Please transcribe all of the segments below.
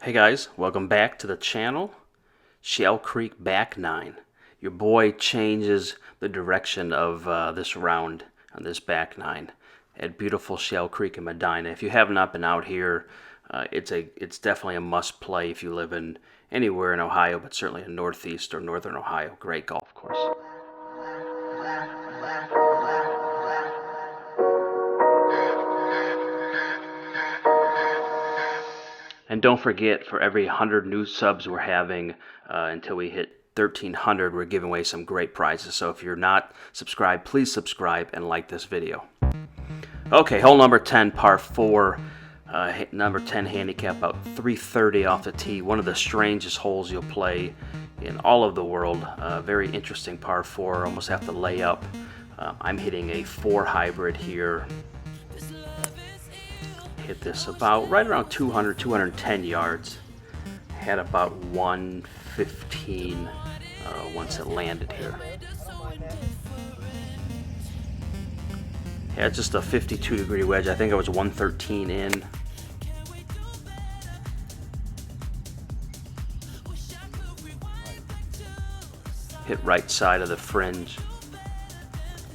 Hey guys, welcome back to the channel. Shale Creek back 9. Your boy changes the direction of this round on this back 9 at beautiful Shale Creek in Medina. If you have not been out here, it's definitely a must play if you live in anywhere in Ohio, but certainly in Northeast or Northern Ohio. Great golf course. And don't forget, for every 100 new subs we're having until we hit 1,300, we're giving away some great prizes. So if you're not subscribed, please subscribe and like this video. Okay, hole number 10, par 4. Number 10 handicap, about 330 off the tee. One of the strangest holes you'll play in all of the world. Very interesting par 4, almost have to lay up. I'm hitting a 4 hybrid here. Hit this about right around 200, 210 yards. Had about 115 once it landed here. Yeah, just a 52-degree wedge. I think I was 113 in. Hit right side of the fringe.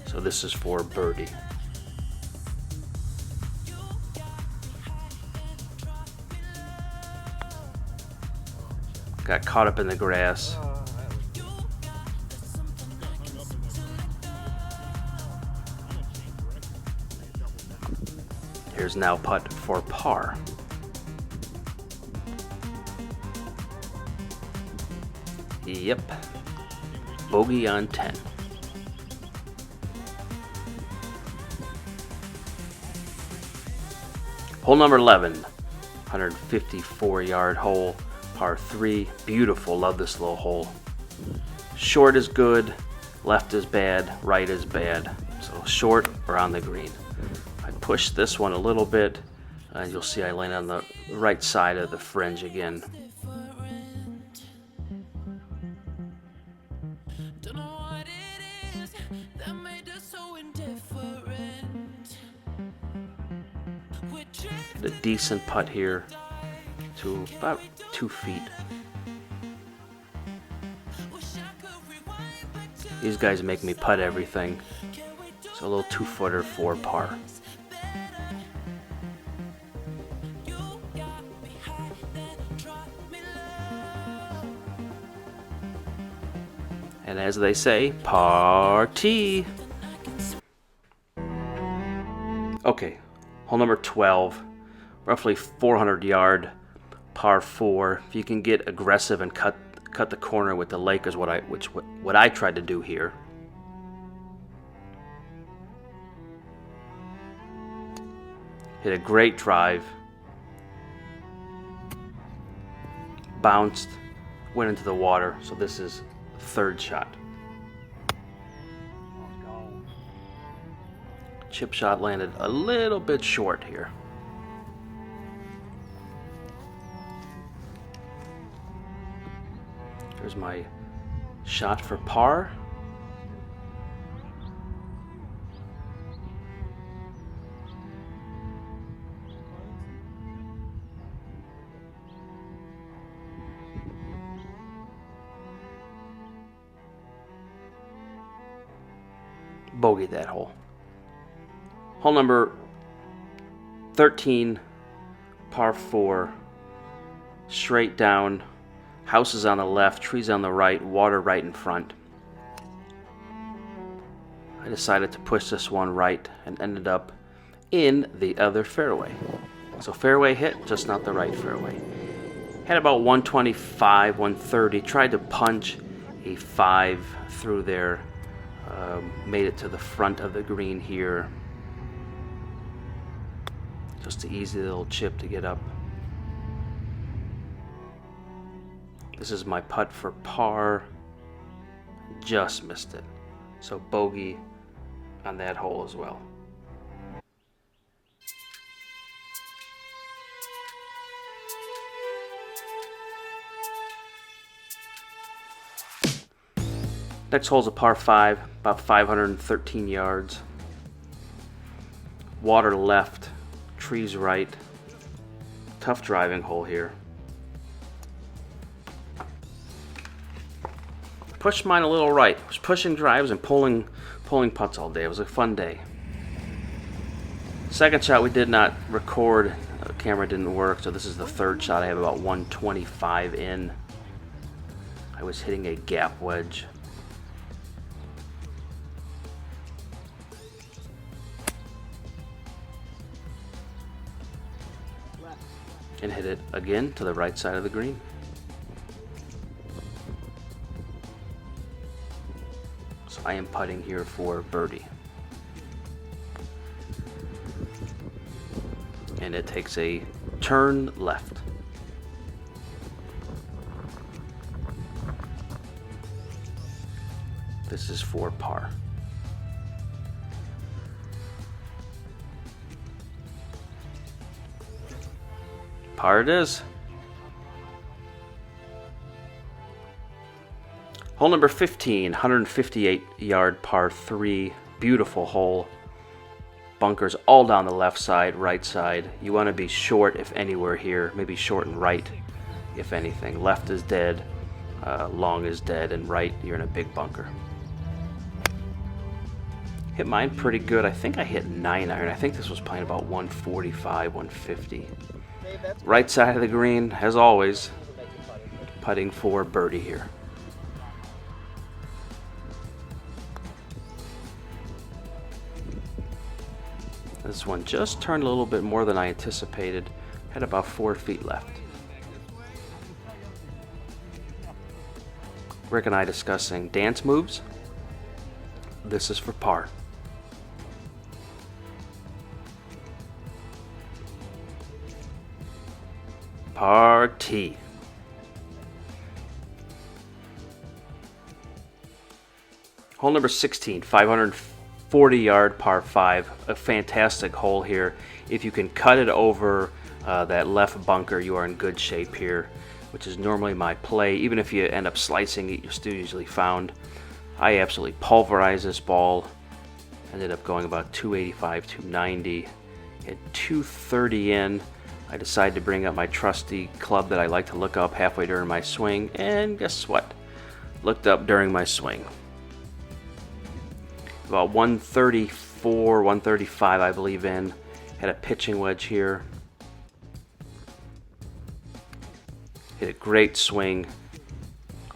So this is for birdie. Got caught up in the grass. Here's now putt for par. Yep. Bogey on 10. Hole number 11. 154-yard hole. Par 3, beautiful, love this little hole. Short is good, left is bad, right is bad. So short or on the green. I push this one a little bit, and you'll see I land on the right side of the fringe again. Get a decent putt here to about 2 feet. These guys make me putt everything. So a little 2-footer for par. And as they say, party. Okay, hole number 12, roughly 400-yard. Par 4. If you can get aggressive and cut the corner with the lake is what I tried to do here. Hit a great drive. Bounced, went into the water. So this is third shot. Chip shot landed a little bit short here. Here's my shot for par. Bogeyed that hole. Hole number 13, par 4, straight down. Houses on the left, trees on the right, water right in front. I decided to push this one right and ended up in the other fairway. So fairway hit, just not the right fairway. Had about 125, 130. Tried to punch a 5 through there. Made it to the front of the green here. Just an easy little chip to get up. This is my putt for par. Just missed it. So bogey on that hole as well. Next hole's a par 5, about 513 yards. Water left, trees right. Tough driving hole here. Pushed mine a little right. I was pushing drives and pulling putts all day. It was a fun day. Second shot we did not record. The camera didn't work, so this is the third shot. I have about 125 in. I was hitting a gap wedge. And hit it again to the right side of the green. So I am putting here for birdie. And it takes a turn left. This is for par. Par it is. Hole number 15, 158 yard par 3. Beautiful hole. Bunkers all down the left side, right side. You want to be short if anywhere here. Maybe short and right if anything. Left is dead, long is dead, and right you're in a big bunker. Hit mine pretty good. I think I hit 9 iron. I think this was playing about 145, 150. Right side of the green, as always, putting for birdie here. This one just turned a little bit more than I anticipated. Had about 4 feet left. Rick and I discussing dance moves. This is for par. Party. Hole number 16, 540 yard par 5. A fantastic hole here. If you can cut it over that left bunker, you are in good shape here, which is normally my play. Even if you end up slicing it, you're still usually found. I absolutely pulverized this ball. Ended up going about 285, 290. Hit 230 in. I decided to bring up my trusty club that I like to look up halfway during my swing, and guess what? Looked up during my swing. About 134, 135 I believe in. Had a pitching wedge here. Hit a great swing.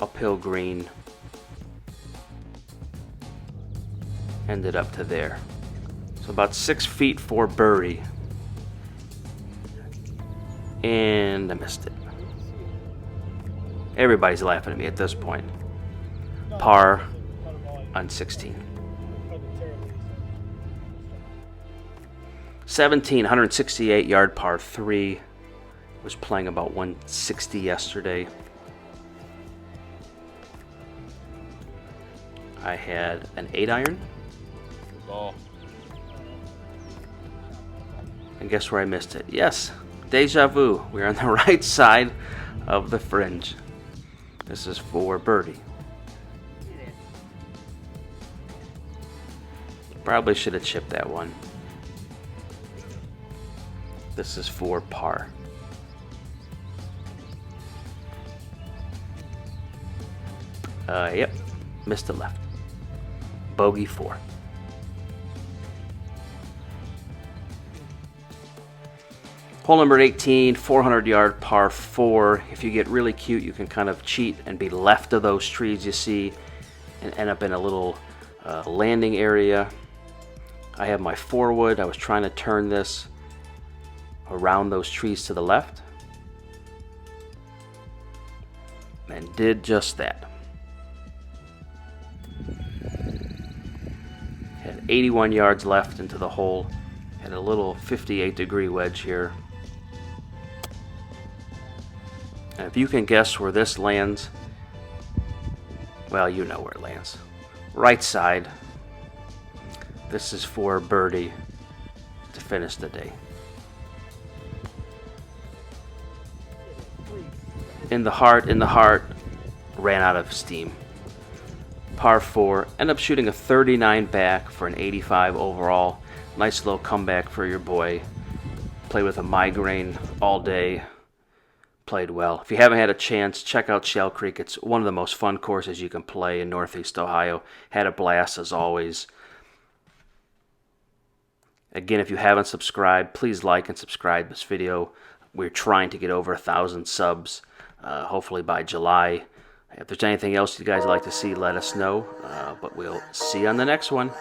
Uphill green. Ended up to there. So about 6 feet for birdie. And I missed it. Everybody's laughing at me at this point. Par on 16. 17, 168 yard par 3. Was playing about 160 yesterday. I had an 8 iron. Ball. And guess where I missed it? Yes, deja vu. We're on the right side of the fringe. This is for birdie. Probably should have chipped that one. This is for par. Yep, missed it left. Bogey 4. Hole number 18, 400 yard par 4. If you get really cute, you can kind of cheat and be left of those trees you see and end up in a little landing area. I have my 4-wood. I was trying to turn this around those trees to the left and did just that. Had 81 yards left into the hole. Had a little 58-degree wedge here. And if you can guess where this lands, well, you know where it lands. Right side. This is for birdie to finish the day. In the heart, ran out of steam. Par 4, end up shooting a 39 back for an 85 overall. Nice little comeback for your boy. Play with a migraine all day. played well. If you haven't had a chance, check out Shale Creek. It's one of the most fun courses you can play in Northeast Ohio. Had a blast as always. Again, if you haven't subscribed, please like and subscribe this video. We're trying to get over 1,000 subs, hopefully by July. If there's anything else you guys would like to see, let us know. But we'll see you on the next one.